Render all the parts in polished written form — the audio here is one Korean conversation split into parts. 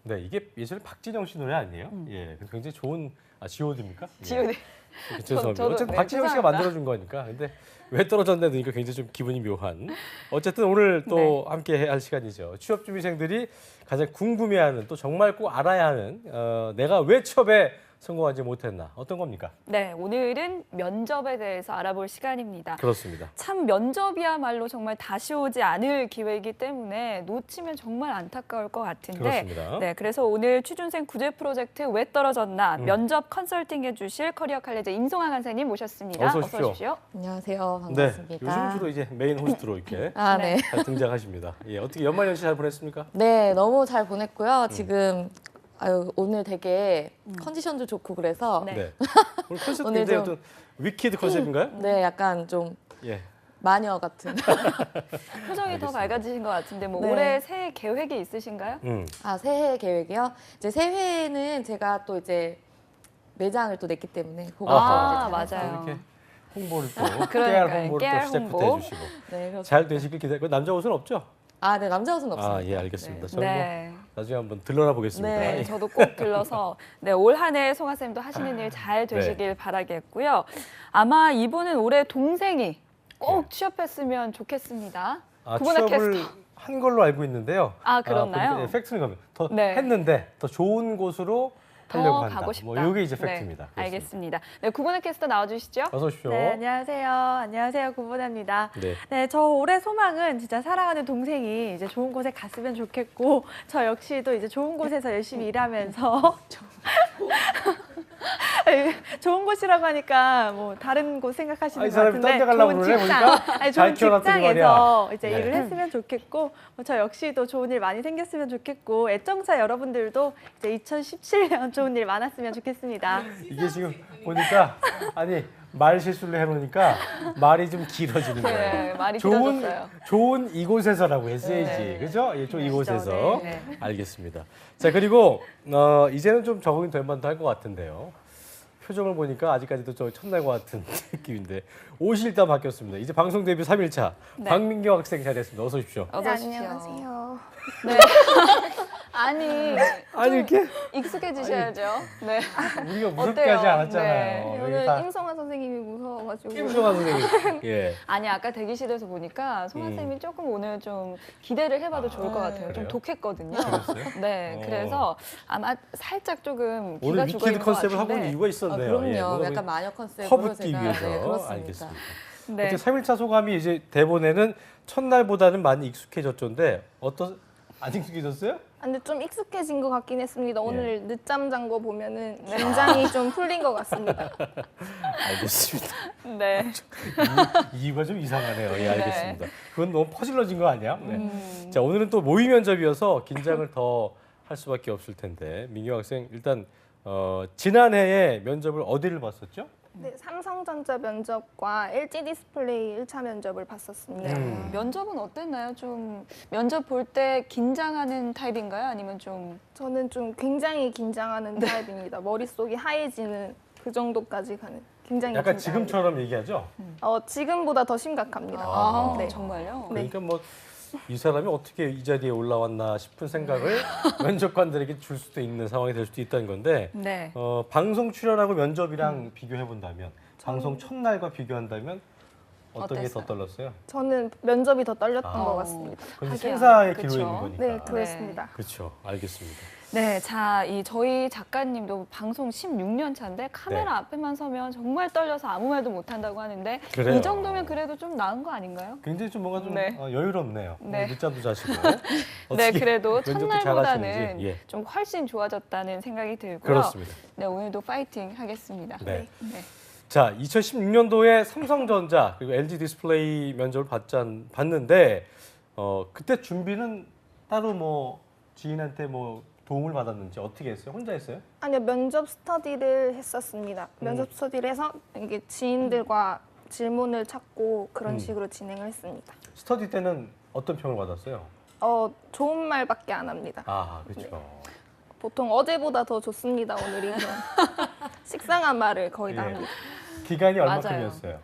네, 이게 예전에 박진영 씨 노래 아니에요? 예, 굉장히 좋은 G.O.D입니까? G.O.D. 죄송합니다. 저도, 어쨌든 네, 박진영 씨가 죄송합니다. 만들어준 거니까. 근데 왜 떨어졌나 드니까 굉장히 좀 기분이 묘한. 어쨌든 오늘 또 네. 함께 할 시간이죠. 취업 준비생들이 가장 궁금해하는 또 정말 꼭 알아야 하는 내가 왜 취업에 성공하지 못했나 어떤 겁니까? 네, 오늘은 면접에 대해서 알아볼 시간입니다. 그렇습니다. 참 면접이야말로 정말 다시 오지 않을 기회이기 때문에 놓치면 정말 안타까울 것 같은데 그렇습니다. 네, 그래서 오늘 취준생 구제 프로젝트 왜 떨어졌나 면접 컨설팅 해주실 커리어 칼리지 임송아 강사님 모셨습니다. 어서 오십시오. 안녕하세요. 네, 반갑습니다. 요즘 주로 이제 메인 호스트로 이렇게 아, 네. 잘 등장하십니다. 예, 어떻게 연말연시 잘 보냈습니까? 네, 너무 잘 보냈고요. 지금 오늘 되게 컨디션도 좋고 그래서 네. 네. 오늘 컨셉 오늘 굉장히 좀- 어떤 위키드 컨셉인가요? 네, 약간 좀 예. 마녀 같은. 표정이 더 알겠습니다. 밝아지신 것 같은데 뭐 네. 올해 새해 계획이 있으신가요? 아, 새해 계획이요? 이제 새해에는 제가 또 이제 매장을 또 냈기 때문에 그거 아, 이제 맞아요. 이렇게 홍보를 또 그러니까요. 깨알 홍보를 깨알 또 시작부터 홍보. 해주시고 네, 그래서 잘 되시길 기다리고 남자 옷은 없죠? 아, 네, 남자 옷은 없습니다. 아, 예, 알겠습니다. 저는 네. 뭐 나중에 한번 들러나 보겠습니다. 네, 네, 예. 저도 꼭 들러서 네, 올 한 해 송아 쌤도 하시는 일 잘 되시길 바라겠고요. 아마 이분은 올해 동생이 꼭 취업했으면 좋겠습니다. 아, 구보나 취업을 캐스터. 한 걸로 알고 있는데요. 아, 그렇나요? 보니까, 예, 팩트는 겁니다. 더 네. 했는데 더 좋은 곳으로 하려고 더 한다. 가고 싶다. 뭐 이게 이제 네, 팩트입니다. 그렇습니다. 알겠습니다. 네, 구보나 캐스터 나와주시죠. 어서 오십시오. 네, 안녕하세요. 안녕하세요. 구보나입니다. 네. 네, 저 올해 소망은 진짜 사랑하는 동생이 이제 좋은 곳에 갔으면 좋겠고, 저 역시도 이제 좋은 곳에서 열심히 일하면서 좋은 곳이라고 하니까 뭐 다른 곳 생각하시는 아니, 것 사람이 같은데 딴데 가려고 그러네, 보니까. 아니, 잘 좋은 키워놨더니 직장에서 말이야. 이제 네. 일을 했으면 좋겠고, 저 역시도 좋은 일 많이 생겼으면 좋겠고, 애청자 여러분들도 이제 2017년 좋은 일 많았으면 좋겠습니다. 이게 지금 보니까 아니 말 실수를 해놓으니까 말이 좀 길어지는 거예요. 네, 말이 좋은 길어졌어요. 좋은 이곳에서라고 했어야지, 네. 그죠? 예, 좀 이곳에서 네. 알겠습니다. 자 그리고 이제는 좀 적응이 될 만도 할 것 같은데요. 표정을 보니까 아직까지도 저 첫날과 같은 느낌인데 옷이 일단 바뀌었습니다. 이제 방송 데뷔 3일차 네. 박민경 학생 자리했습니다. 어서 오십시오. 어서 오십시오. 안녕하세요. 네. 아니, 아니 이렇게 익숙해지셔야죠. 네. 우리가 무섭게 어때요? 하지 않았잖아요. 네. 오늘 다 임성환 선생님이 무서워가지고. 김종환 선생님. 예. 아니 아까 대기실에서 보니까 송아 쌤이 조금 오늘 좀 기대를 해봐도 좋을 것 같아요. 좀 그래요? 독했거든요. 그랬어요? 네, 그래서 아마 살짝 조금 오늘 기가 죽어 위키드 있는 것 컨셉을 하고 있는 같은데. 이유가 있었네요. 그럼요. 예, 뭔가 약간 마녀 컨셉으로 퍼붓기 제가 위해서. 네, 그렇습니다. 알겠습니다. 네. 어때 3일차 소감이 이제 대본에는 첫날보다는 많이 익숙해졌던데 안 익숙해졌어요? 근데 좀 익숙해진 것 같긴 했습니다. 예. 오늘 늦잠 잔 거 보면은 긴장이 좀 풀린 것 같습니다. 알겠습니다. 네. 이유가 좀 이상하네요. 예, 알겠습니다. 그건 너무 퍼질러진 거 아니야? 네. 자, 오늘은 또 모의 면접이어서 긴장을 더 할 수밖에 없을 텐데 민경 학생 일단 지난해에 면접을 어디를 봤었죠? 네, 삼성전자 면접과 LG 디스플레이 1차 면접을 봤었습니다. 면접은 어땠나요? 좀 면접 볼 때 긴장하는 타입인가요? 아니면 좀 저는 좀 굉장히 긴장하는 타입입니다. 머릿속이 하얘지는 그 정도까지 가는 굉장히 약간 긴장해요. 지금처럼 얘기하죠? 지금보다 더 심각합니다. 아, 네. 정말요? 그러니까 뭐 이 사람이 어떻게 이 자리에 올라왔나 싶은 생각을 면접관들에게 줄 수도 있는 상황이 될 수도 있다는 건데 네. 방송 출연하고 면접이랑 비교해 본다면 방송 첫날과 비교한다면 어떤 게 더 어땠어요? 떨렸어요? 저는 면접이 더 떨렸던 아. 것 같습니다. 그건 하기야. 생사의 그쵸. 기로에 있는 거니까. 네, 그렇습니다. 그렇죠. 알겠습니다. 네, 자, 저희 작가님도 방송 16년 차인데 카메라 네. 앞에만 서면 정말 떨려서 아무 말도 못 한다고 하는데 그래요. 이 정도면 그래도 좀 나은 거 아닌가요? 굉장히 좀 뭔가 좀 네. 여유롭네요. 네. 늦잠도 자시고. 네, 어떻게 그래도 면접도 첫날보다는 잘하시는지. 예. 좀 훨씬 좋아졌다는 생각이 들고요. 그렇습니다. 네, 오늘도 파이팅 하겠습니다. 네. 네. 자, 2016년도에 삼성전자 그리고 LG 디스플레이 면접을 봤는데 그때 준비는 따로 뭐 지인한테 뭐 도움을 받았는지 어떻게 했어요? 혼자 했어요? 아니요, 면접 스터디를 했었습니다. 면접 스터디를 해서 이게 지인들과 질문을 찾고 그런 식으로 진행을 했습니다. 스터디 때는 어떤 평을 받았어요? 좋은 말밖에 안 합니다. 아, 그렇죠. 보통 어제보다 더 좋습니다, 오늘이. 식상한 말을 거의 다 예. 합니다. 기간이 맞아요. 얼마큼이었어요?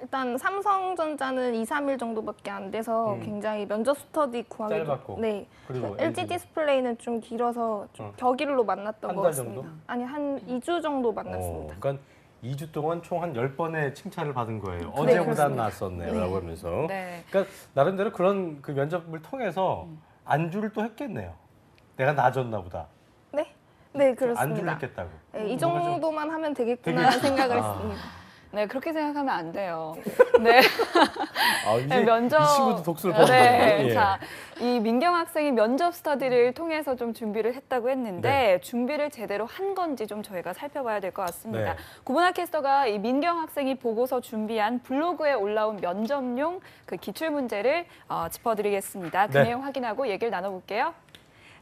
일단 삼성전자는 2, 3일 정도밖에 안 돼서 굉장히 면접 스터디 구하기 짧았고. 네. 그리고 LG 디스플레이는 좀 길어서 좀 격일로 만났던 한 것 달 같습니다. 정도? 아니 한 2주 정도 만났습니다. 그러니까 2주 동안 총 한 10번의 칭찬을 받은 거예요. 네, 어제보단 그렇습니다. 낫었네요. 네. 라고 하면서. 네. 그러니까 나름대로 그런 그 면접을 통해서 안주를 또 했겠네요. 내가 나아졌나 보다. 네? 네, 안주를 그렇습니다. 했겠다고. 네, 이 뭔가 좀 정도만 하면 되겠구나 되게- 생각을 아. 했습니다. 네, 그렇게 생각하면 안 돼요. 네. 이제 면접. 이 친구도 독수를 뽑는 네. 거예요. 예. 자, 이 민경 학생이 면접 스터디를 통해서 좀 준비를 했다고 했는데 네. 준비를 제대로 한 건지 좀 저희가 살펴봐야 될 것 같습니다. 네. 구문학 캐스터가 이 민경 학생이 보고서 준비한 블로그에 올라온 면접용 그 기출 문제를 짚어드리겠습니다. 그 네. 내용 확인하고 얘기를 나눠볼게요.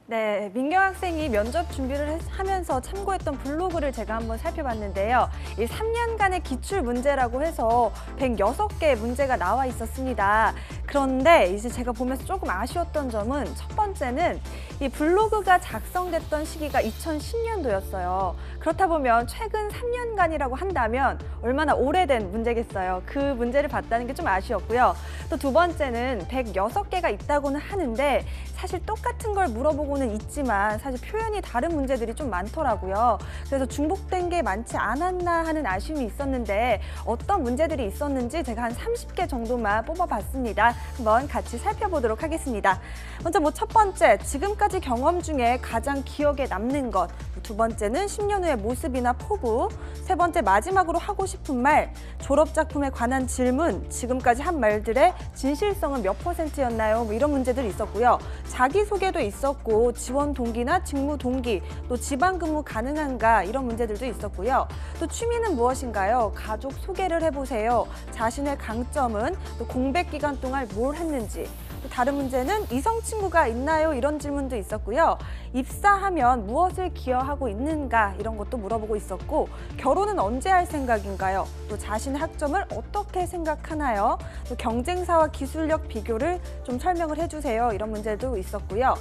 네, 민경 학생이 면접 준비를 하면서 참고했던 블로그를 제가 한번 살펴봤는데요. 이 3년간의 기출 문제라고 해서 106개의 문제가 나와 있었습니다. 그런데 이제 제가 보면서 조금 아쉬웠던 점은 첫 번째는 이 블로그가 작성됐던 시기가 2010년도였어요. 그렇다 보면 최근 3년간이라고 한다면 얼마나 오래된 문제겠어요. 그 문제를 봤다는 게 좀 아쉬웠고요. 또 두 번째는 106개가 있다고는 하는데 사실 똑같은 걸 물어보고는 있지만 사실 표현이 다른 문제들이 좀 많더라고요. 그래서 중복된 게 많지 않았나 하는 아쉬움이 있었는데 어떤 문제들이 있었는지 제가 한 30개 정도만 뽑아봤습니다. 한번 같이 살펴보도록 하겠습니다. 먼저 첫 번째, 지금까지 경험 중에 가장 기억에 남는 것. 두 번째는 10년 후의 모습이나 포부. 세 번째, 마지막으로 하고 싶은 말. 졸업작품에 관한 질문. 지금까지 한 말들의 진실성은 몇 %였나요? 이런 문제들이 있었고요. 자기소개도 있었고 지원 동기나 직무 동기, 또 지방근무 가능한가 이런 문제들도 있었고요. 또 취미는 무엇인가요? 가족 소개를 해보세요. 자신의 강점은, 또 공백 기간 동안 뭘 했는지. 또 다른 문제는 이성 친구가 있나요? 이런 질문도 있었고요. 입사하면 무엇을 기여하고 있는가 이런 것도 물어보고 있었고, 결혼은 언제 할 생각인가요? 또 자신의 학점을 어떻게 생각하나요? 또 경쟁사와 기술력 비교를 좀 설명을 해주세요. 이런 문제도 있었고요.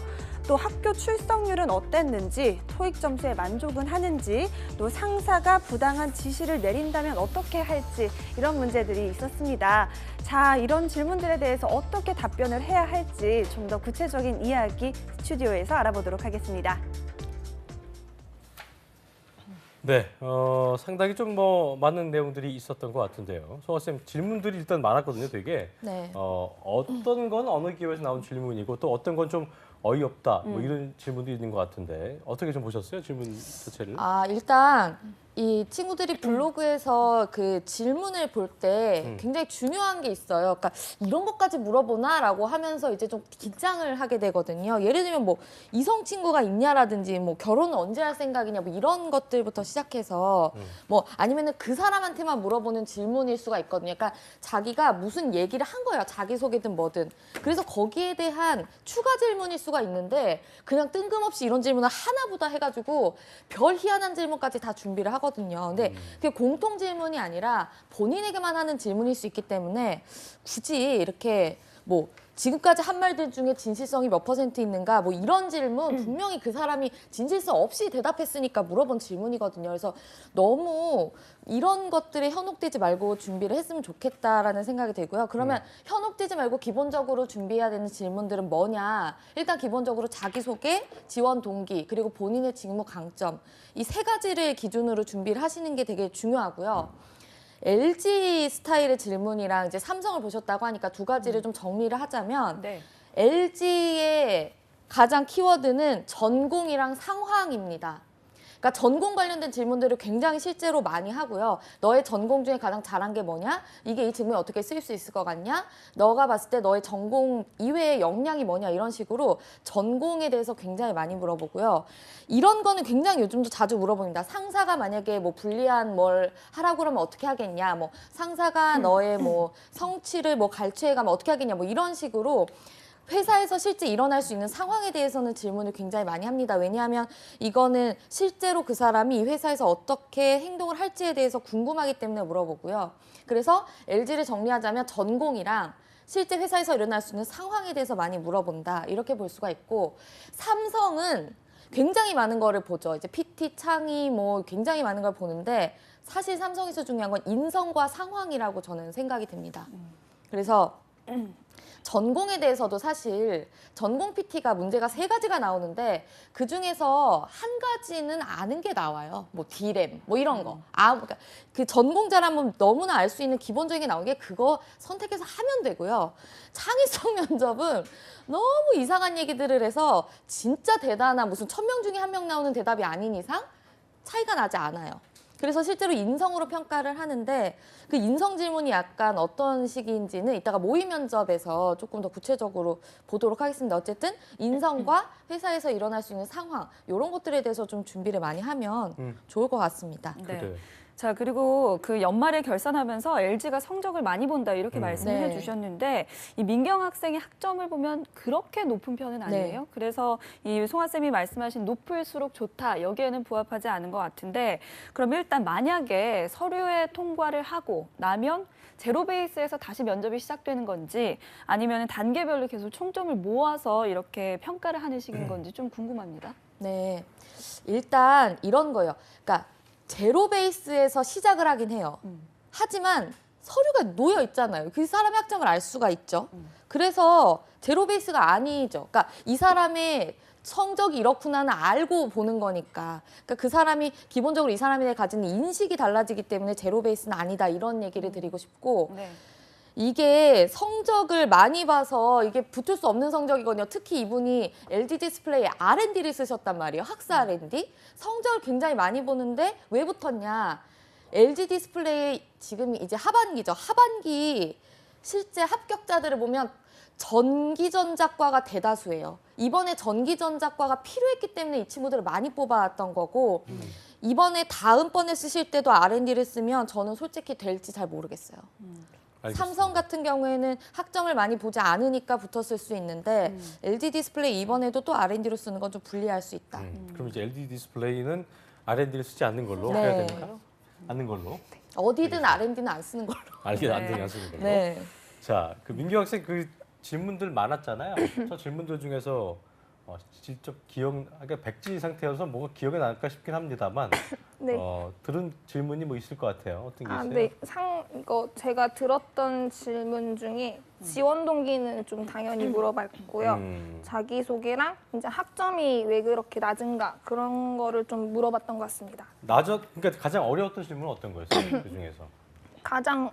또 학교 출석률은 어땠는지, 토익 점수에 만족은 하는지, 또 상사가 부당한 지시를 내린다면 어떻게 할지 이런 문제들이 있었습니다. 자, 이런 질문들에 대해서 어떻게 답변을 해야 할지 좀 더 구체적인 이야기 스튜디오에서 알아보도록 하겠습니다. 네, 상당히 좀 많은 내용들이 있었던 것 같은데요. 송아 쌤, 질문들이 일단 많았거든요, 되게. 네. 어떤 건 어느 기회에서 나온 질문이고 또 어떤 건 좀 어이없다, 뭐 이런 질문도 있는 것 같은데 어떻게 좀 보셨어요, 질문 자체를? 일단 이 친구들이 블로그에서 그 질문을 볼 때 굉장히 중요한 게 있어요. 그러니까 이런 것까지 물어보나라고 하면서 이제 좀 긴장을 하게 되거든요. 예를 들면 뭐 이성 친구가 있냐라든지 뭐 결혼은 언제 할 생각이냐 뭐 이런 것들부터 시작해서 뭐 아니면은 그 사람한테만 물어보는 질문일 수가 있거든요. 그러니까 자기가 무슨 얘기를 한 거예요. 자기소개든 뭐든. 그래서 거기에 대한 추가 질문일 수가 있는데 그냥 뜬금없이 이런 질문을 하나보다 해가지고 별 희한한 질문까지 다 준비를 하거든요. 근데 그게 공통 질문이 아니라 본인에게만 하는 질문일 수 있기 때문에 굳이 이렇게 뭐 지금까지 한 말들 중에 진실성이 몇 % 있는가 뭐 이런 질문 분명히 그 사람이 진실성 없이 대답했으니까 물어본 질문이거든요. 그래서 너무 이런 것들에 현혹되지 말고 준비를 했으면 좋겠다라는 생각이 들고요. 그러면 현혹되지 말고 기본적으로 준비해야 되는 질문들은 뭐냐. 일단 기본적으로 자기소개, 지원 동기, 그리고 본인의 직무 강점. 이 세 가지를 기준으로 준비를 하시는 게 되게 중요하고요. LG 스타일의 질문이랑 이제 삼성을 보셨다고 하니까 두 가지를 좀 정리를 하자면 네. LG의 가장 키워드는 전공이랑 상황입니다. 그러니까 전공 관련된 질문들을 굉장히 실제로 많이 하고요. 너의 전공 중에 가장 잘한 게 뭐냐? 이게 이 직무에 어떻게 쓰일 수 있을 것 같냐? 너가 봤을 때 너의 전공 이외의 역량이 뭐냐? 이런 식으로 전공에 대해서 굉장히 많이 물어보고요. 이런 거는 굉장히 요즘도 자주 물어봅니다. 상사가 만약에 뭐 불리한 뭘 하라고 그러면 어떻게 하겠냐? 뭐 상사가 너의 뭐 성취를 뭐 갈취해 가면 어떻게 하겠냐? 뭐 이런 식으로 회사에서 실제 일어날 수 있는 상황에 대해서는 질문을 굉장히 많이 합니다. 왜냐하면 이거는 실제로 그 사람이 이 회사에서 어떻게 행동을 할지에 대해서 궁금하기 때문에 물어보고요. 그래서 LG를 정리하자면 전공이랑 실제 회사에서 일어날 수 있는 상황에 대해서 많이 물어본다. 이렇게 볼 수가 있고, 삼성은 굉장히 많은 거를 보죠. 이제 PT, 창의 뭐 굉장히 많은 걸 보는데 사실 삼성에서 중요한 건 인성과 상황이라고 저는 생각이 듭니다. 그래서 전공에 대해서도 사실 전공 PT가 문제가 3가지가 나오는데 그 중에서 한 가지는 아는 게 나와요. 뭐 D램 뭐 이런 거. 그러니까 그 전공자라면 너무나 알 수 있는 기본적인 게 나온 게 그거 선택해서 하면 되고요. 창의성 면접은 너무 이상한 얘기들을 해서 진짜 대단한 무슨 1000명 중에 1명 나오는 대답이 아닌 이상 차이가 나지 않아요. 그래서 실제로 인성으로 평가를 하는데 그 인성 질문이 약간 어떤 식인지는 이따가 모의 면접에서 조금 더 구체적으로 보도록 하겠습니다. 어쨌든 인성과 회사에서 일어날 수 있는 상황 이런 것들에 대해서 좀 준비를 많이 하면 좋을 것 같습니다. 네. 그래. 자, 그리고 그 연말에 결산하면서 LG가 성적을 많이 본다 이렇게 말씀을 네. 해주셨는데 이 민경 학생의 학점을 보면 그렇게 높은 편은 아니에요. 네. 그래서 이 송아 쌤이 말씀하신 높을수록 좋다 여기에는 부합하지 않은 것 같은데 그럼 일단 만약에 서류에 통과를 하고 나면 제로 베이스에서 다시 면접이 시작되는 건지 아니면 단계별로 계속 총점을 모아서 이렇게 평가를 하는 식인 건지 좀 궁금합니다. 네, 일단 이런 거예요. 그러니까 제로 베이스에서 시작을 하긴 해요. 하지만 서류가 놓여 있잖아요. 그 사람의 학점을 알 수가 있죠. 그래서 제로 베이스가 아니죠. 그러니까 이 사람의 성적이 이렇구나는 알고 보는 거니까. 그러니까 그 사람이 기본적으로 이 사람에 대해 가지는 인식이 달라지기 때문에 제로 베이스는 아니다 이런 얘기를 드리고 싶고 네. 이게 성적을 많이 봐서 이게 붙을 수 없는 성적이거든요. 특히 이분이 LG 디스플레이 R&D를 쓰셨단 말이에요. 학사 R&D. 성적을 굉장히 많이 보는데 왜 붙었냐. LG 디스플레이 지금 이제 하반기죠. 하반기 실제 합격자들을 보면 전기전자과가 대다수예요. 이번에 전기전자과가 필요했기 때문에 이 친구들을 많이 뽑아왔던 거고 이번에 다음번에 쓰실 때도 R&D를 쓰면 저는 솔직히 될지 잘 모르겠어요. 알겠습니다. 삼성 같은 경우에는 학점을 많이 보지 않으니까 붙었을 수 있는데 LG 디스플레이 이번에도 또 R&D로 쓰는 건 좀 불리할 수 있다. 그럼 이제 LG 디스플레이는 R&D를 쓰지 않는 걸로 네. 해야 되니까요? 않는 걸로. 어디든 R&D는 안 쓰는 걸로. 알게 안 되게 안 쓰는 걸로. 네. 자, 그 민경 학생 그 질문들 많았잖아요. 저 질문들 중에서 직접 그러니까 백지 상태여서 뭐가 기억에 날까 싶긴 합니다만 네. 들은 질문이 뭐 있을 것 같아요. 어떤 게 있어요? 네. 이거 제가 들었던 질문 중에 지원 동기는 좀 당연히 물어봤고요. 자기소개랑 이제 학점이 왜 그렇게 낮은가 그런 거를 좀 물어봤던 것 같습니다. 그러니까 가장 어려웠던 질문은 어떤 거였어요? 그 중에서. 가장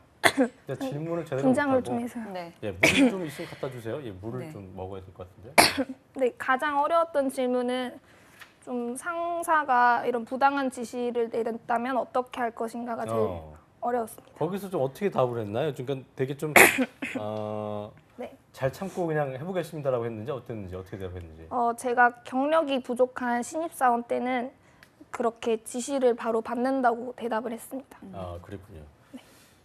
질문을 제대로 긴장을 못하고. 좀 해서요. 네. 예, 물을 좀 있으면 갖다 주세요. 예, 물을 네. 좀 먹어야 될 것 같은데. 네, 가장 어려웠던 질문은 좀 상사가 이런 부당한 지시를 내렸다면 어떻게 할 것인가가 제일 어려웠습니다. 거기서 좀 어떻게 답을 했나요? 그러니까 되게 좀 네. 잘 참고 그냥 해보겠습니다라고 했는지 어땠는지 어떻게 대답했는지. 제가 경력이 부족한 신입사원 때는 그렇게 지시를 바로 받는다고 대답을 했습니다. 아, 그랬군요.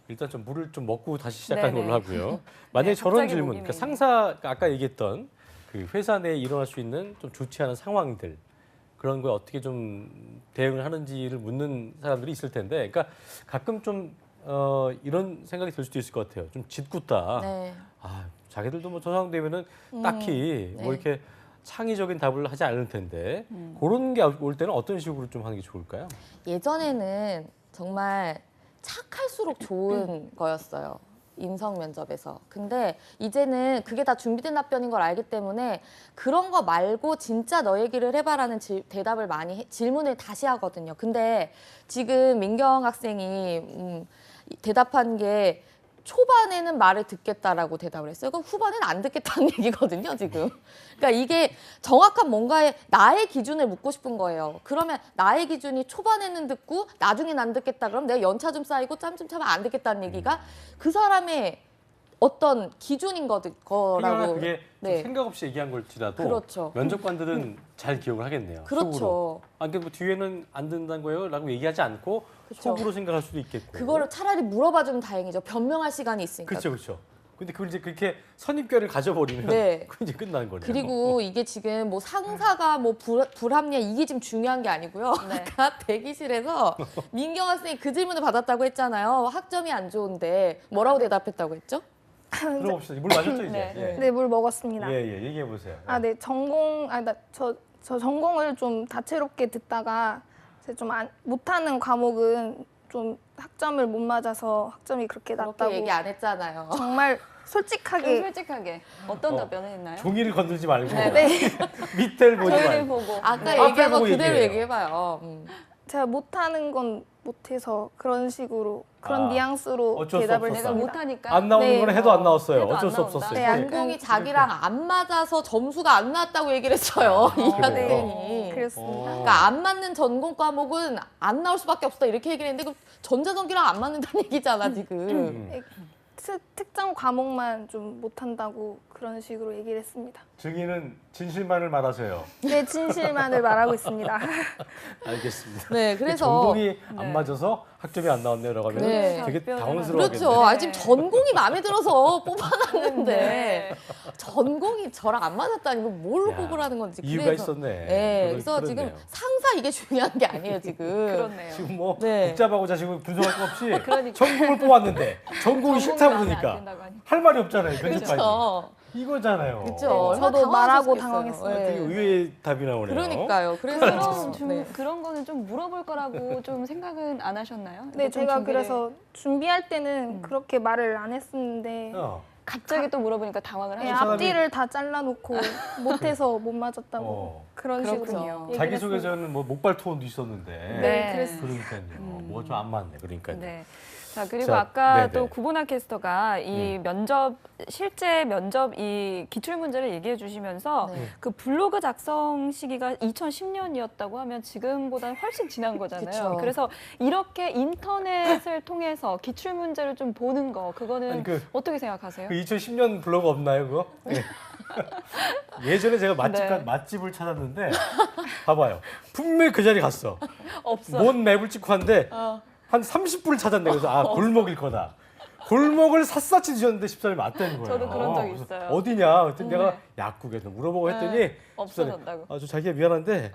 일단 좀 물을 좀 먹고 다시 시작하는 네네. 걸로 하고요. 만약에 네, 저런 갑자기 질문, 목이 그러니까 메이네요. 상사가 아까 얘기했던 그 회사 내에 일어날 수 있는 좀 좋지 않은 상황들 그런 거에 어떻게 좀 대응을 하는지를 묻는 사람들이 있을 텐데, 그러니까 가끔 좀 이런 생각이 들 수도 있을 것 같아요. 좀 짓궂다. 네. 아, 자기들도 뭐 저 상황 되면은 딱히 네. 뭐 이렇게 창의적인 답을 하지 않을 텐데 그런 게 올 때는 어떤 식으로 좀 하는 게 좋을까요? 예전에는 정말 착할수록 좋은 거였어요. 인성 면접에서. 근데 이제는 그게 다 준비된 답변인 걸 알기 때문에 그런 거 말고 진짜 너 얘기를 해봐라는 대답을 질문을 다시 하거든요. 근데 지금 민경 학생이 대답한 게 초반에는 말을 듣겠다라고 대답을 했어요. 그럼 후반에는 안 듣겠다는 얘기거든요, 지금. 그러니까 이게 정확한 뭔가의 나의 기준을 묻고 싶은 거예요. 그러면 나의 기준이 초반에는 듣고 나중엔 안 듣겠다. 그럼 내가 연차 좀 쌓이고 짬 좀 차면 안 듣겠다는 얘기가 그 사람의 어떤 기준인 그러나 거라고. 그게 좀 네. 생각 없이 얘기한 걸지라도 그렇죠. 면접관들은 잘 기억을 하겠네요. 그렇죠. 속으로. 아, 그러니까 뭐 뒤에는 안 듣는다는 거예요? 라고 얘기하지 않고 그렇죠. 속으로 생각할 수도 있겠고. 그거를 차라리 물어봐주면 다행이죠. 변명할 시간이 있으니까. 그렇죠, 그렇죠. 근데 그걸 이제 그렇게 선입견을 가져버리면 네. 그건 이제 끝나는 거네요. 그리고 이게 지금 뭐 상사가 뭐 불합리한 이게 지금 중요한 게 아니고요. 네. 아까 대기실에서 민경 학생이 그 질문을 받았다고 했잖아요. 학점이 안 좋은데 뭐라고 대답했다고 했죠? 들어봅시다. 물 마셨죠 이제? 네. 예. 네, 물 먹었습니다. 예, 얘기해 보세요. 네, 저 전공을 좀 다채롭게 듣다가 제가 좀 못하는 과목은 좀 학점을 못 맞아서 학점이 그렇게 그렇게 낮다고 얘기 안 했잖아요. 정말 그럼 솔직하게 솔직하게 어떤 답변을 했나요? 종이를 건들지 말고 네. 밑에를 보지 저희를 말고. 보고 아까 앞에 얘기한 거 보고 그대로 얘기해요. 얘기해봐요. 제가 못하는 건 못해서 그런 식으로 그런 아, 니앙스로 어쩔 수 대답을 없었다. 내가 했습니다. 못하니까 안 나오는 네. 거는 해도 안 나왔어요. 해도 어쩔 안 수 나온다. 없었어요. 네, 이렇게. 전공이 자기랑 안 맞아서 점수가 안 나왔다고 얘기를 했어요. 이 그래요? 학생이. 그랬습니다. 그러니까 안 맞는 전공 과목은 안 나올 수밖에 없다 이렇게 얘기를 했는데 그 전자전기랑 안 맞는다는 얘기잖아 지금. 특정 과목만 좀 못한다고 그런 식으로 얘기를 했습니다. 증인은 진실만을 말하세요. 네, 진실만을 말하고 있습니다. 알겠습니다. 네, 그래서 전공이 안 네. 맞아서 학점이 안 나왔네라고 하면 네. 되게 답변을 당황스러워하겠네요. 그렇죠. 아, 네. 지금 전공이 마음에 들어서 뽑아놨는데 네. 전공이 저랑 안 맞았다니 이거 뭘로 야, 뽑으라는 건지. 이유가 그래서, 있었네. 네, 그래서 그렇네요. 지금 상사 이게 중요한 게 아니에요 지금. 그렇네요. 지금 뭐 네. 복잡하고 지금 분석할 거 없이 그러니까. 전공을 뽑았는데 전공이 싫다고 마음에 안 그러니까 든다고 하니까. 할 말이 없잖아요. 편집까지. 그렇죠. 이거잖아요. 그렇죠. 네. 얼마나 저도 말하고 당황하셨겠어요. 당황했어요. 되게 의외의 답이 나오네요. 그러니까요. 그래서 그런 네. 그런 거는 좀 물어볼 거라고 좀 생각은 안 하셨나요? 네, 좀 제가 준비를- 그래서 준비할 때는 그렇게 말을 안 했었는데 갑자기 또 물어보니까 당황을 네, 하셨어요. 앞뒤를 다 잘라놓고 못해서 못 맞았다고 어. 그런 그렇군요. 식으로 얘기를 자기 했습니다. 소개서는 뭐 목발 투혼도 있었는데. 네, 그랬어요. 그러니까요. 뭐 좀 안 맞네. 그러니까요. 네. 자 그리고 자, 아까 네네. 또 구보나 캐스터가 이 면접 실제 면접 이 기출 문제를 얘기해 주시면서 네. 그 블로그 작성 시기가 2010년이었다고 하면 지금보다 훨씬 지난 거잖아요. 그쵸. 그래서 이렇게 인터넷을 통해서 기출 문제를 좀 보는 거 그거는 아니, 어떻게 생각하세요? 그 2010년 블로그 없나요, 그거? 예. 예전에 제가 네. 맛집을 찾았는데 봐봐요. 분명히 그 자리 갔어. 없어. 뭔 맵을 찍고 왔는데 한 30분을 찾았네. 그래서 아 골목일 거다. 골목을 샅샅이 뒤졌는데 집사람이 맞다는 거예요. 저도 그런 적 그래서 있어요. 어디냐? 그랬더니 내가 약국에서 물어보고 했더니 없어졌다고. 아주 자기가 미안한데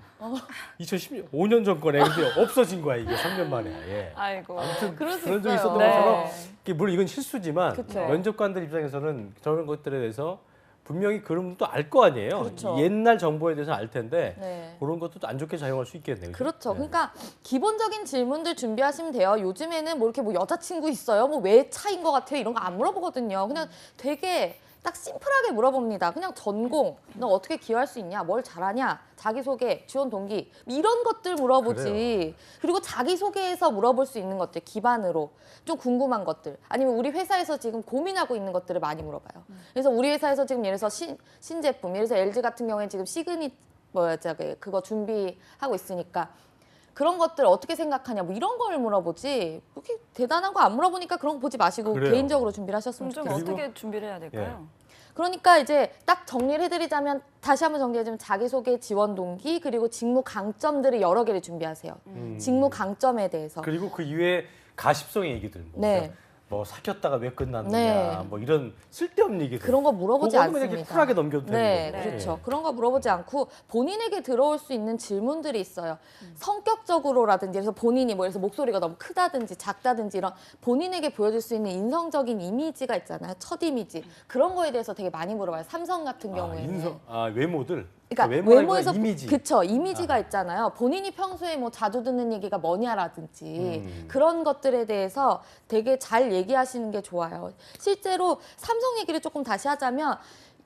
2010년 5년 전 거네. 근데 없어진 거야 이게 3년 만에. 예. 아이고. 아무튼 그럴 수 그런 적이 있어요. 있었던 네. 것처럼 이게 물론 이건 실수지만 그쵸. 면접관들 입장에서는 저런 것들에 대해서 분명히 그럼 또 알 거 아니에요. 그렇죠. 옛날 정보에 대해서 알 텐데 네. 그런 것도 또 안 좋게 작용할 수 있겠네요. 그렇죠. 네. 그러니까 기본적인 질문들 준비하시면 돼요. 요즘에는 뭐 이렇게 뭐 여자친구 있어요? 뭐 왜 차인 것 같아요? 이런 거 안 물어보거든요. 그냥 되게 딱 심플하게 물어봅니다. 그냥 전공, 너 어떻게 기여할 수 있냐? 뭘 잘하냐? 자기소개, 지원 동기 이런 것들 물어보지. 그래요. 그리고 자기소개에서 물어볼 수 있는 것들 기반으로 좀 궁금한 것들 아니면 우리 회사에서 지금 고민하고 있는 것들을 많이 물어봐요. 그래서 우리 회사에서 지금 예를 들어서 신제품, 예를 들어서 LG 같은 경우에는 지금 시그니 그거 준비하고 있으니까 그런 것들 어떻게 생각하냐 뭐 이런 걸 물어보지 그렇게 대단한 거 안 물어보니까 그런 거 보지 마시고 그래요. 개인적으로 준비를 하셨으면 좀 좋겠어요. 그리고- 어떻게 준비를 해야 될까요? 그러니까 이제 딱 정리를 해드리자면 다시 한번 정리해주면 자기소개, 지원 동기 그리고 직무 강점들을 여러 개를 준비하세요. 직무 강점에 대해서. 그리고 그 이외에 가십성의 얘기들 뭐, 네. 그러니까 뭐 사귀었다가 왜 끝났느냐 네. 뭐 이런 쓸데없는 얘기들 그런 거 물어보지 그거는 그냥 않습니다. 이렇게 쿨하게 넘겨도 네, 되는 거고. 그렇죠. 그런 거 물어보지 않고 본인에게 들어올 수 있는 질문들이 있어요. 성격적으로라든지 그래서 본인이 뭐 그래서 목소리가 너무 크다든지 작다든지 이런 본인에게 보여줄 수 있는 인성적인 이미지가 있잖아요. 첫 이미지. 그런 거에 대해서 되게 많이 물어봐요. 삼성 같은 경우에는. 외모들 그러니까 외모라기보다 외모에서 이미지 그쵸 이미지가 있잖아요. 본인이 평소에 뭐 자주 듣는 얘기가 뭐냐라든지 음. 그런 것들에 대해서 되게 잘 얘기하시는 게 좋아요. 실제로 삼성 얘기를 조금 다시 하자면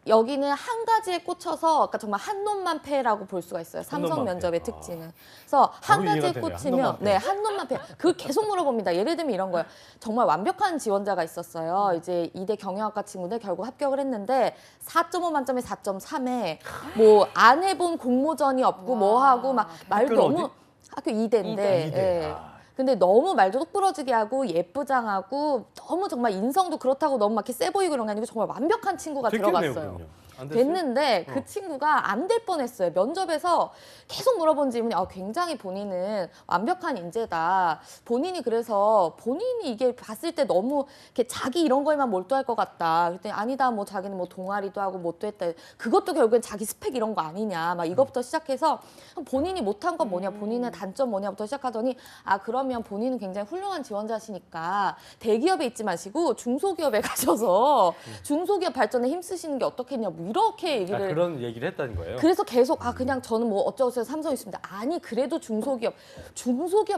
여기는 한 가지에 꽂혀서 그러니까 정말 한 놈만 패라고 볼 수가 있어요. 삼성 놈만 면접의 패. 특징은. 그래서 한 바로 가지에 이해가 되네요. 한 꽂히면 놈만 패. 네, 한 놈만 패. 그걸 계속 물어봅니다. 예를 들면 이런 거예요. 정말 완벽한 지원자가 있었어요. 이제 이대 경영학과 친구인데 결국 합격을 했는데 4.5 만점에 4.3에 뭐 안 해본 공모전이 없고 뭐 하고 막 말도 학교는 너무 어디? 학교 이대인데 이대. 예. 아. 근데 너무 말도 똑부러지게 하고 예쁘장하고 너무 정말 인성도 그렇다고 너무 막 이렇게 세 보이고 이런 게 아니고 정말 완벽한 친구가 됐겠네요, 들어갔어요. 그럼요. 안 됐어요? 됐는데 그 친구가 안 될 뻔했어요. 면접에서 계속 물어본 질문이 굉장히 본인은 완벽한 인재다. 본인이 그래서 본인이 이게 봤을 때 너무 이렇게 자기 이런 거에만 몰두할 것 같다. 그랬더니 아니다. 뭐 자기는 뭐 동아리도 하고 뭣도 했다. 그것도 결국엔 자기 스펙 이런 거 아니냐. 막 이것부터 시작해서 본인이 못한 건 뭐냐. 본인의 단점 뭐냐부터 시작하더니 그러면 본인은 굉장히 훌륭한 지원자시니까 대기업에 있지 마시고 중소기업에 가셔서 중소기업 발전에 힘쓰시는 게 어떻겠냐. 뭐 이렇게 얘기를 그런 얘기를 했다는 거예요. 그래서 계속 그냥 저는 뭐 어쩌고저쩌고 삼성 있습니다. 아니 그래도 중소기업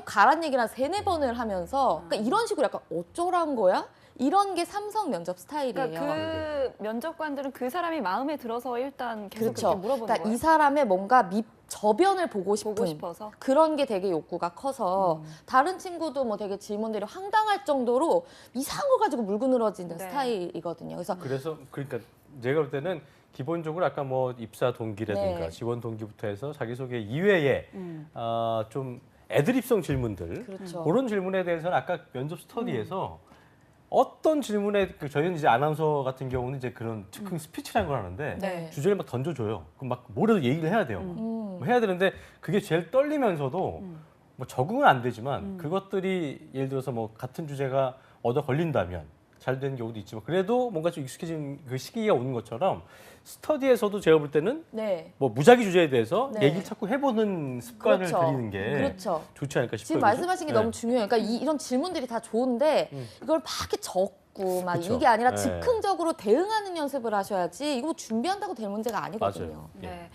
가란 얘기를 한 3-4번을 하면서 그러니까 이런 식으로 약간 어쩌란 거야? 이런 게 삼성 면접 스타일이에요. 그러니까 그 면접관들은 그 사람이 마음에 들어서 일단 계속 그렇게 물어보는 그러니까 거예요. 이 사람의 뭔가 저변을 보고 싶은 싶어서. 그런 게 되게 욕구가 커서 다른 친구도 뭐 되게 질문들이 황당할 정도로 이상한 거 가지고 물고 늘어지는 네. 스타일이거든요. 그래서 그러니까 제가 볼 때는 기본적으로 아까 뭐 입사 동기라든가 네. 지원 동기부터 해서 자기소개 이외에 좀 애드립성 질문들 그렇죠. 그런 질문에 대해서는 아까 면접 스터디에서 어떤 질문에 저희는 이제 아나운서 같은 경우는 이제 그런 즉흥 스피치라는 걸 하는데 네. 주제를 막 던져줘요. 그럼 막 뭐라도 얘기를 해야 돼요. 뭐 해야 되는데 그게 제일 떨리면서도 뭐 적응은 안 되지만 그것들이 예를 들어서 뭐 같은 주제가 얻어 걸린다면 잘 되는 경우도 있지만 그래도 뭔가 좀 익숙해진 그 시기가 오는 것처럼 스터디에서도 제가 볼 때는 네. 뭐 무작위 주제에 대해서 네. 얘기를 자꾸 해보는 습관을 그렇죠. 들이는 게 그렇죠. 좋지 않을까 싶어요. 지금 그죠? 말씀하신 게 네. 너무 중요해요. 그러니까 이런 질문들이 다 좋은데 이걸 막 이렇게 적고 막 그쵸. 이게 아니라 네. 즉흥적으로 대응하는 연습을 하셔야지 이거 뭐 준비한다고 될 문제가 아니거든요. 맞아요. 네.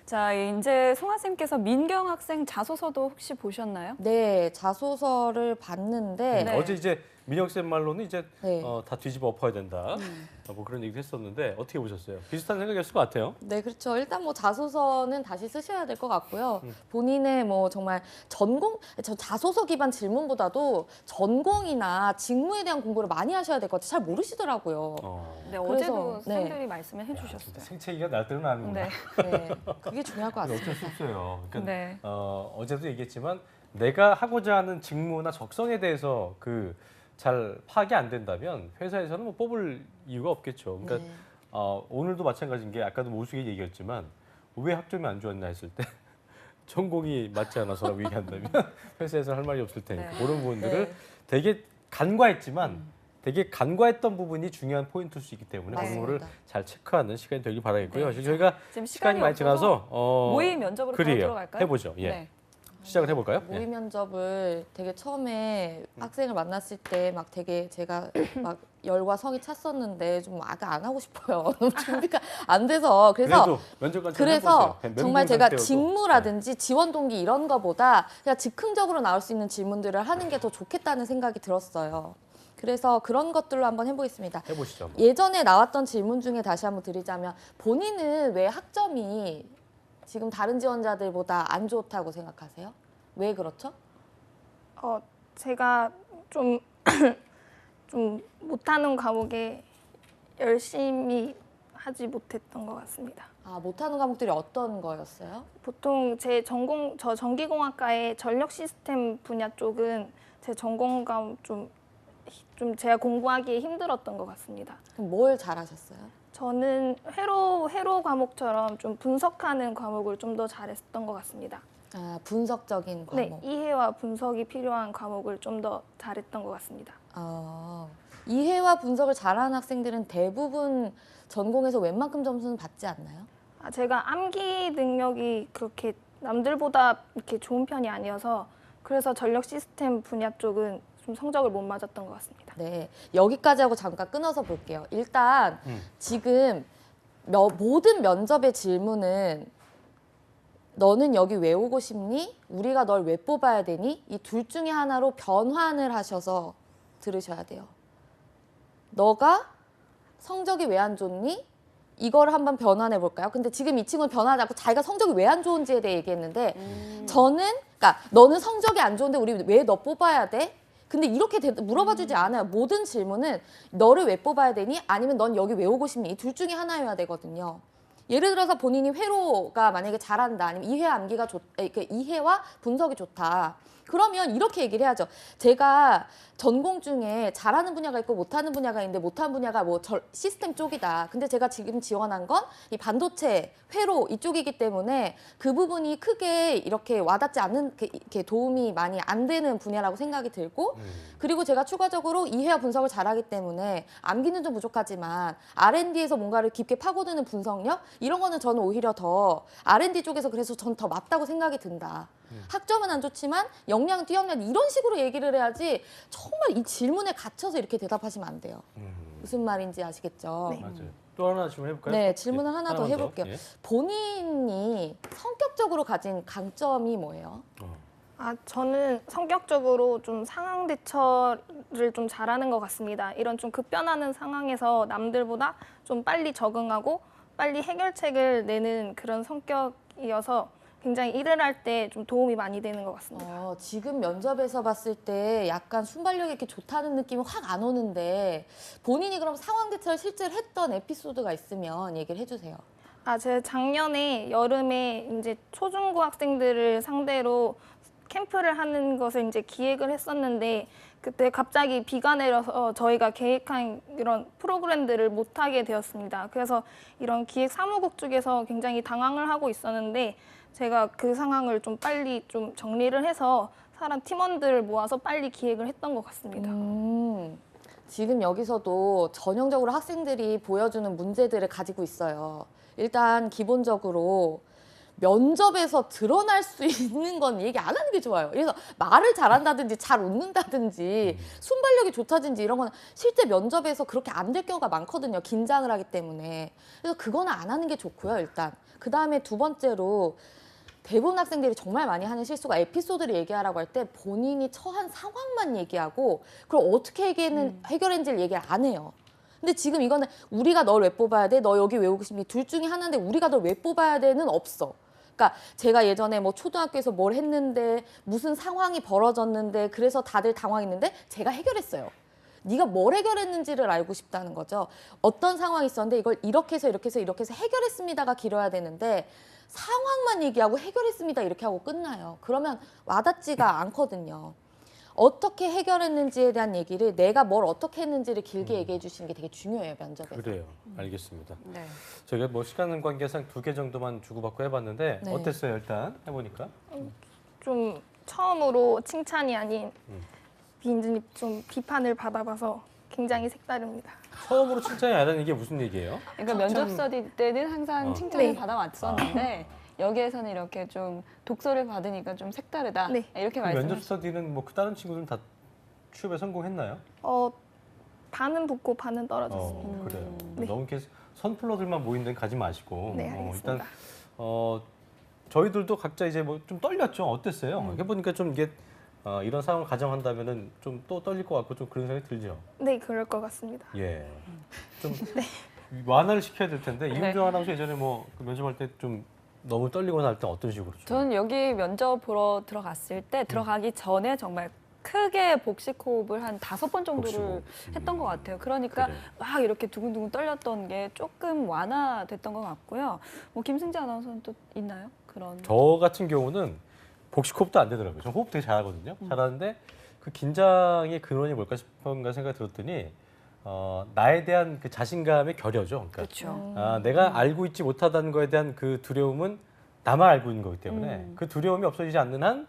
자, 이제 송하쌤께서 민경 학생 자소서도 혹시 보셨나요? 네, 자소서를 봤는데 네. 어제 이제 민혁 쌤 말로는 이제 네. 다 뒤집어 엎어야 된다. 뭐 그런 얘기도 했었는데 어떻게 보셨어요? 비슷한 생각이었을 것 같아요. 네, 그렇죠. 일단 뭐 자소서는 다시 쓰셔야 될 것 같고요. 본인의 뭐 정말 저 자소서 기반 질문보다도 전공이나 직무에 대한 공부를 많이 하셔야 될 것 같아요. 잘 모르시더라고요. 네, 그래서, 어제도 네. 선생님들이 말씀을 진짜 해주셨어요. 생채기가 날때는 아는구나. 네. 네, 그게 중요할 것 같습니다. 어쩔 수 없어요. 그러니까 네. 어제도 얘기했지만 내가 하고자 하는 직무나 적성에 대해서 잘 파악이 안 된다면 회사에서는 뭐 뽑을 이유가 없겠죠. 그러니까 네. 오늘도 마찬가지인 게 아까도 모수게 얘기했지만 왜 학점이 안 좋았나 했을 때 전공이 맞지 않아서라고 얘기한다면 회사에서 할 말이 없을 테니까 네. 그런 부분들을 네. 되게 간과했지만 되게 간과했던 부분이 중요한 포인트일 수 있기 때문에 네. 그런 거를 맞습니다. 잘 체크하는 시간이 되길 바라겠고요. 네. 사실 저희가 지금 시간이 많이 없어서 지나서 모의 면접으로 바로 그래요. 들어갈까요? 해보죠. 예. 네. 시작을 해볼까요? 모의 예. 면접을 되게 처음에 학생을 만났을 때 막 되게 제가 막 열과 성이 찼었는데 좀 아까 안 하고 싶어요. 너무 준비가 안 돼서 그래도 면접관 그래서 정말 제가 직무라든지 지원 동기 이런 거보다 그냥 즉흥적으로 나올 수 있는 질문들을 하는 게 더 좋겠다는 생각이 들었어요. 그래서 그런 것들로 한번 해보겠습니다. 해보시죠. 한번. 예전에 나왔던 질문 중에 다시 한번 드리자면 본인은 왜 학점이 지금 다른 지원자들보다 안 좋다고 생각하세요? 왜 그렇죠? 제가 좀 못하는 과목에 열심히 하지 못했던 것 같습니다. 못하는 과목들이 어떤 거였어요? 보통 저 전기공학과의 전력 시스템 분야 쪽은 제 전공 과목 좀 제가 공부하기에 힘들었던 것 같습니다. 그럼 뭘 잘하셨어요? 저는 회로 과목처럼 좀 분석하는 과목을 좀 더 잘했던 것 같습니다. 분석적인 과목. 네, 이해와 분석이 필요한 과목을 좀 더 잘했던 것 같습니다. 이해와 분석을 잘하는 학생들은 대부분 전공에서 웬만큼 점수는 받지 않나요? 제가 암기 능력이 그렇게 남들보다 이렇게 좋은 편이 아니어서 그래서 전력 시스템 분야 쪽은 좀 성적을 못 맞았던 것 같습니다. 네, 여기까지 하고 잠깐 끊어서 볼게요. 일단 지금 모든 면접의 질문은 너는 여기 왜 오고 싶니? 우리가 널 왜 뽑아야 되니? 이 둘 중에 하나로 변환을 하셔서 들으셔야 돼요. 너가 성적이 왜 안 좋니? 이걸 한번 변환해 볼까요? 근데 지금 이 친구는 변화하지 않고 자기가 성적이 왜 안 좋은지에 대해 얘기했는데 그러니까 너는 성적이 안 좋은데 우리 왜 너 뽑아야 돼? 근데 이렇게 물어봐 주지 않아요. 모든 질문은 너를 왜 뽑아야 되니? 아니면 넌 여기 왜 오고 싶니? 이 둘 중에 하나여야 되거든요. 예를 들어서 본인이 회로가 만약에 잘한다. 아니면 이해와 분석이 좋다. 그러면 이렇게 얘기를 해야죠. 제가 전공 중에 잘하는 분야가 있고 못하는 분야가 있는데 못하는 분야가 뭐 시스템 쪽이다. 근데 제가 지금 지원한 건 이 반도체, 회로 이쪽이기 때문에 그 부분이 크게 이렇게 와닿지 않는 이렇게 도움이 많이 안 되는 분야라고 생각이 들고 그리고 제가 추가적으로 이해와 분석을 잘하기 때문에 암기는 좀 부족하지만 R&D에서 뭔가를 깊게 파고드는 분석력 이런 거는 저는 오히려 더 R&D 쪽에서 그래서 전 더 맞다고 생각이 든다. 학점은 안 좋지만 역량 뛰어난 이런 식으로 얘기를 해야지 정말 이 질문에 갇혀서 이렇게 대답하시면 안 돼요. 무슨 말인지 아시겠죠? 네. 맞아요. 또 하나 질문 해볼까요? 네, 질문을 하나 더 하나만 해볼게요. 예. 본인이 성격적으로 가진 강점이 뭐예요? 저는 성격적으로 좀 상황 대처를 좀 잘하는 것 같습니다. 이런 좀 급변하는 상황에서 남들보다 좀 빨리 적응하고 빨리 해결책을 내는 그런 성격이어서 굉장히 일을 할 때 좀 도움이 많이 되는 것 같습니다. 지금 면접에서 봤을 때 약간 순발력이 이렇게 좋다는 느낌이 확 안 오는데 본인이 그럼 상황 대처를 실제로 했던 에피소드가 있으면 얘기를 해주세요. 제가 작년에 여름에 이제 초중고 학생들을 상대로 캠프를 하는 것을 이제 기획을 했었는데 그때 갑자기 비가 내려서 저희가 계획한 이런 프로그램들을 못 하게 되었습니다. 그래서 이런 기획 사무국 쪽에서 굉장히 당황을 하고 있었는데 제가 그 상황을 좀 빨리 좀 정리를 해서 사람 팀원들을 모아서 빨리 기획을 했던 것 같습니다. 지금 여기서도 전형적으로 학생들이 보여주는 문제들을 가지고 있어요. 일단 기본적으로 면접에서 드러날 수 있는 건 얘기 안 하는 게 좋아요. 그래서 말을 잘한다든지 잘 웃는다든지 순발력이 좋다든지 이런 건 실제 면접에서 그렇게 안 될 경우가 많거든요. 긴장을 하기 때문에. 그래서 그거는 안 하는 게 좋고요, 일단. 그다음에 두 번째로 대부분 학생들이 정말 많이 하는 실수가 에피소드를 얘기하라고 할 때 본인이 처한 상황만 얘기하고 그걸 어떻게 해결했는지를 얘기를 안 해요. 근데 지금 이거는 우리가 널 왜 뽑아야 돼? 너 여기 왜 오고 싶니? 둘 중에 하나인데 우리가 널 왜 뽑아야 돼는 없어. 그러니까 제가 예전에 뭐 초등학교에서 뭘 했는데 무슨 상황이 벌어졌는데 그래서 다들 당황했는데 제가 해결했어요. 네가 뭘 해결했는지를 알고 싶다는 거죠. 어떤 상황이 있었는데 이걸 이렇게 해서 이렇게 해서 이렇게 해서 해결했습니다가 길어야 되는데 상황만 얘기하고 해결했습니다 이렇게 하고 끝나요. 그러면 와닿지가 않거든요. 어떻게 해결했는지에 대한 얘기를 내가 뭘 어떻게 했는지를 길게 얘기해 주시는 게 되게 중요해요, 면접에서. 그래요. 알겠습니다. 네. 저희가 뭐 시간 관계상 2개 정도만 주고받고 해봤는데 네. 어땠어요? 일단 해보니까. 좀 처음으로 칭찬이 아닌 빈즈니 좀 비판을 받아봐서 굉장히 색다릅니다. 처음으로 칭찬이 아니라는 게 무슨 얘기예요? 그러니까 면접 스터디 때는 항상 칭찬을 네. 받아왔었는데 여기에서는 이렇게 좀 독서를 받으니까 좀 색다르다. 네. 이렇게 면접 말씀하셨어요. 스터디는 뭐 그 다른 친구들은 다 취업에 성공했나요? 반은 붙고 반은 떨어졌습니다. 그래요. 네. 너무 이렇게 선플러들만 모인 데는 가지 마시고. 네, 알겠습니다. 일단 저희들도 각자 이제 뭐 좀 떨렸죠. 어땠어요? 해보니까 좀 이게 이런 상황을 가정한다면은 좀 또 떨릴 것 같고 좀 그런 생각이 들죠. 네, 그럴 것 같습니다. 예. 좀 완화를 시켜야 될 텐데 네. 이은정 아나운서 예전에 뭐 면접할 때 좀 너무 떨리거나 할 때 어떤 식으로 좀? 저는 여기 면접 보러 들어갔을 때 들어가기 전에 정말 크게 복식 호흡을 한 5번 정도를 복식호흡. 했던 것 같아요. 그러니까 그래. 막 이렇게 두근두근 떨렸던 게 조금 완화됐던 것 같고요. 뭐 김승재 아나운서는 또 있나요? 그런. 저 같은 경우는 복식 호흡도 안 되더라고요. 저 호흡 되게 잘하거든요. 잘하는데 그 긴장의 근원이 뭘까 싶은가 생각이 들었더니 나에 대한 그 자신감의 결여죠. 그러니까 그렇죠. 내가 알고 있지 못하다는 거에 대한 그 두려움은 나만 알고 있는 거기 때문에 그 두려움이 없어지지 않는 한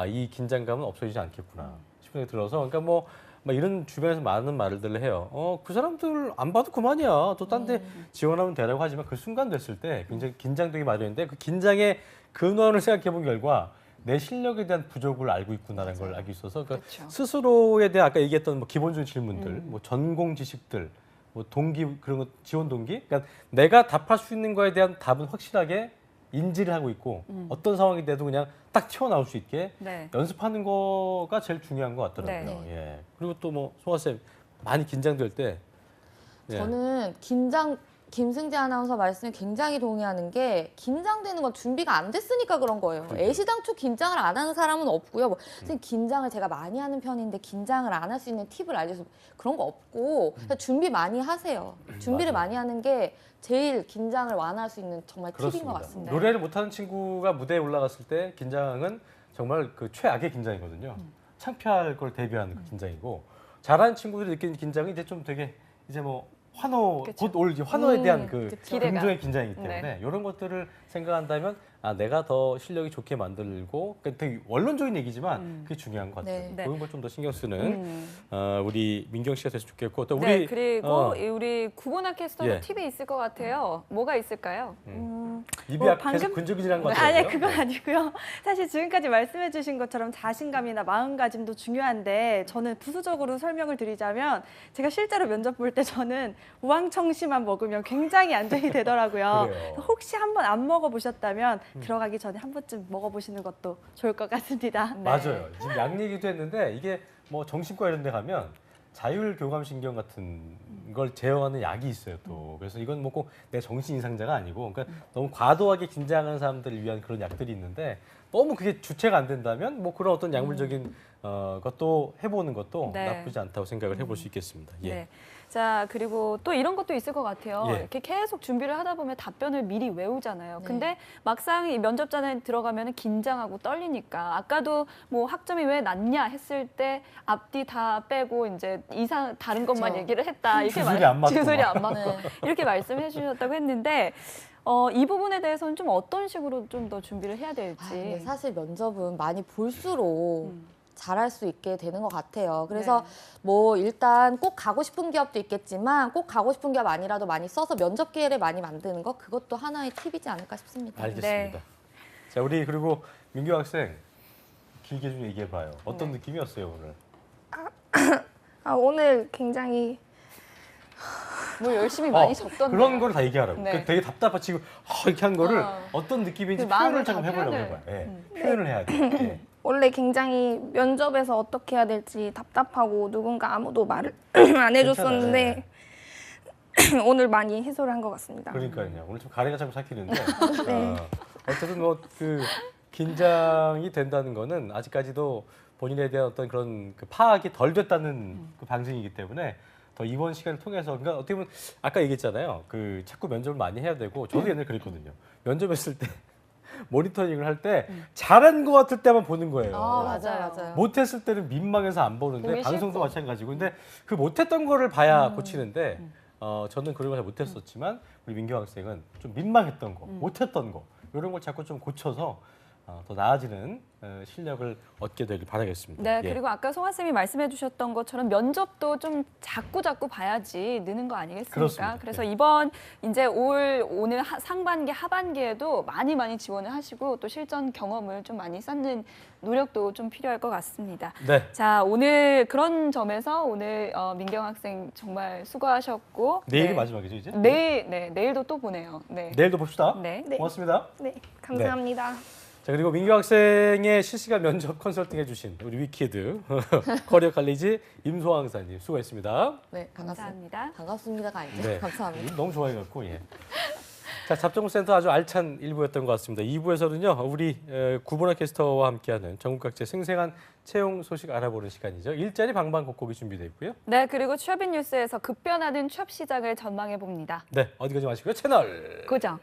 이 긴장감은 없어지지 않겠구나 싶은 생각이 들어서 그러니까 뭐 막 이런 주변에서 많은 말들을 해요. 그 사람들 안 봐도 그만이야. 또 딴 데 지원하면 되라고 하지만 그 순간 됐을 때 굉장히 긴장되기 마련인데 그 긴장의 근원을 생각해 본 결과 내 실력에 대한 부족을 알고 있구나라는 걸 알고 있어서 그러니까 그렇죠. 스스로에 대한 아까 얘기했던 뭐 기본적인 질문들, 뭐 전공 지식들, 뭐 동기 그런 거 지원 동기, 그러니까 내가 답할 수 있는 거에 대한 답은 확실하게 인지를 하고 있고 어떤 상황이 돼도 그냥 딱 튀어나올 수 있게 네. 연습하는 거가 제일 중요한 것 같더라고요. 네. 예. 그리고 또 뭐 송아 쌤 많이 긴장될 때 예. 저는 김승재 아나운서 말씀에 굉장히 동의하는 게 긴장되는 건 준비가 안 됐으니까 그런 거예요. 애시당초 긴장을 안 하는 사람은 없고요. 선생님 긴장을 제가 많이 하는 편인데 긴장을 안 할 수 있는 팁을 알려서 그런 거 없고 그냥 준비 많이 하세요. 준비를 맞아요. 많이 하는 게 제일 긴장을 완화할 수 있는 정말 팁인 것 같습니다. 노래를 못하는 친구가 무대에 올라갔을 때 긴장은 정말 그 최악의 긴장이거든요. 창피할 걸 대비하는 그 긴장이고 잘하는 친구들이 느끼는 긴장은 이제 좀 되게 이제 뭐 환호 그쵸. 곧 올 환호에 대한 그 그쵸. 기대감. 긍정의 긴장이기 네. 때문에 이런 것들을 생각한다면 내가 더 실력이 좋게 만들고 그러니까 되게 원론적인 얘기지만 그게 중요한 것 같아요. 네. 그런 걸 좀 더 신경 쓰는 우리 민경 씨가 됐으면 좋겠고 또 우리 네, 그리고 우리 구보나 캐스터도 예. 팁이 있을 것 같아요. 뭐가 있을까요? 입이 뭐 약해서 방금- 근질근질한 것 같아요. 아니 그건 아니고요. 사실 지금까지 말씀해 주신 것처럼 자신감이나 마음가짐도 중요한데 저는 부수적으로 설명을 드리자면 제가 실제로 면접 볼 때 저는 우황청심만 먹으면 굉장히 안정이 되더라고요. 그래요. 혹시 한번 안 먹어보셨다면 들어가기 전에 한 번쯤 먹어보시는 것도 좋을 것 같습니다. 맞아요. 지금 약 얘기도 했는데 이게 뭐 정신과 이런 데 가면 자율교감신경 같은 걸 제어하는 약이 있어요 또. 그래서 이건 뭐 꼭 내 정신 이상자가 아니고 그러니까 너무 과도하게 긴장하는 사람들을 위한 그런 약들이 있는데 너무 그게 주체가 안 된다면 뭐 그런 어떤 약물적인 것도 해보는 것도 네. 나쁘지 않다고 생각을 해볼 수 있겠습니다. 예. 네. 자, 그리고 또 이런 것도 있을 것 같아요. 예. 이렇게 계속 준비를 하다 보면 답변을 미리 외우잖아요. 네. 근데 막상 이 면접장에 들어가면 긴장하고 떨리니까 아까도 뭐 학점이 왜 낮냐 했을 때 앞뒤 다 빼고 이제 다른 것만 그렇죠. 얘기를 했다. 이렇게 주술이 안 맞고 주술이 막. 안 맞고 네. 이렇게 말씀해 주셨다고 했는데 이 부분에 대해서는 좀 어떤 식으로 좀 더 준비를 해야 될지. 근데 사실 면접은 많이 볼수록 잘할 수 있게 되는 것 같아요. 그래서 뭐 일단 꼭 가고 싶은 기업도 있겠지만 꼭 가고 싶은 기업 아니라도 많이 써서 면접 기회를 많이 만드는 거 그것도 하나의 팁이지 않을까 싶습니다. 알겠습니다. 네. 자 우리 그리고 민규 학생 길게 좀 얘기해봐요. 어떤 느낌이었어요 오늘? 오늘 굉장히 뭘 열심히 많이 적던데. 그런 걸 다 얘기하라고. 네. 그 되게 답답하 지금 이렇게 한 거를 어. 어떤 느낌인지 그 마음을 표현을 조금 다 해보려고 표현을. 해봐요. 예. 표현을 해야 돼. 예. 원래 굉장히 면접에서 어떻게 해야 될지 답답하고 누군가 아무도 말을 안 해줬었는데 오늘 많이 해소를 한 것 같습니다. 그러니까요. 오늘 좀 가래가 자꾸 삭히는데 네. 어쨌든 뭐 그 긴장이 된다는 거는 아직까지도 본인에 대한 어떤 그런 그 파악이 덜 됐다는 그 방증이기 때문에 더 이번 시간을 통해서 그러니까 어떻게 보면 아까 얘기했잖아요. 그 자꾸 면접을 많이 해야 되고 저도 옛날에 그랬거든요. 면접했을 때 모니터링을 할 때 잘한 것 같을 때만 보는 거예요. 맞아요. 못했을 때는 민망해서 안 보는데 보기 방송도 싫고. 마찬가지고 근데 그 못했던 거를 봐야 고치는데 저는 그런 걸 잘 못했었지만 우리 민규 학생은 좀 민망했던 거 못했던 거 이런 걸 자꾸 좀 고쳐서 더 나아지는 실력을 얻게 되길 바라겠습니다. 네, 예. 그리고 아까 송아 쌤이 말씀해 주셨던 것처럼 면접도 좀 자꾸 봐야지 느는 거 아니겠습니까? 그렇습니다. 그래서 네. 이번 이제 오늘 상반기 하반기에도 많이 지원을 하시고 또 실전 경험을 좀 많이 쌓는 노력도 좀 필요할 것 같습니다. 네. 자, 오늘 그런 점에서 오늘 민경 학생 정말 수고하셨고 내일이 네. 마지막이죠 이제? 내일도 또 보네요. 네. 내일도 봅시다. 네. 네. 고맙습니다. 네, 감사합니다. 자 그리고 민규 학생의 실시간 면접 컨설팅 해주신 우리 위키드 커리어 칼리지 임소왕 강사님 수고했습니다. 네, 감사합니다. 반갑습니다가 아니죠. 네. 감사합니다. 너무 좋아해갖고 예. 자 잡정센터 아주 알찬 일부였던 것 같습니다. 2부에서는요 우리 구보나 캐스터와 함께하는 전국 각지의 생생한 채용 소식 알아보는 시간이죠. 일자리 방방곡곡이 준비되어 있고요. 네, 그리고 취업인 뉴스에서 급변하는 취업 시장을 전망해 봅니다. 네 어디 가지 마시고요 채널 고정.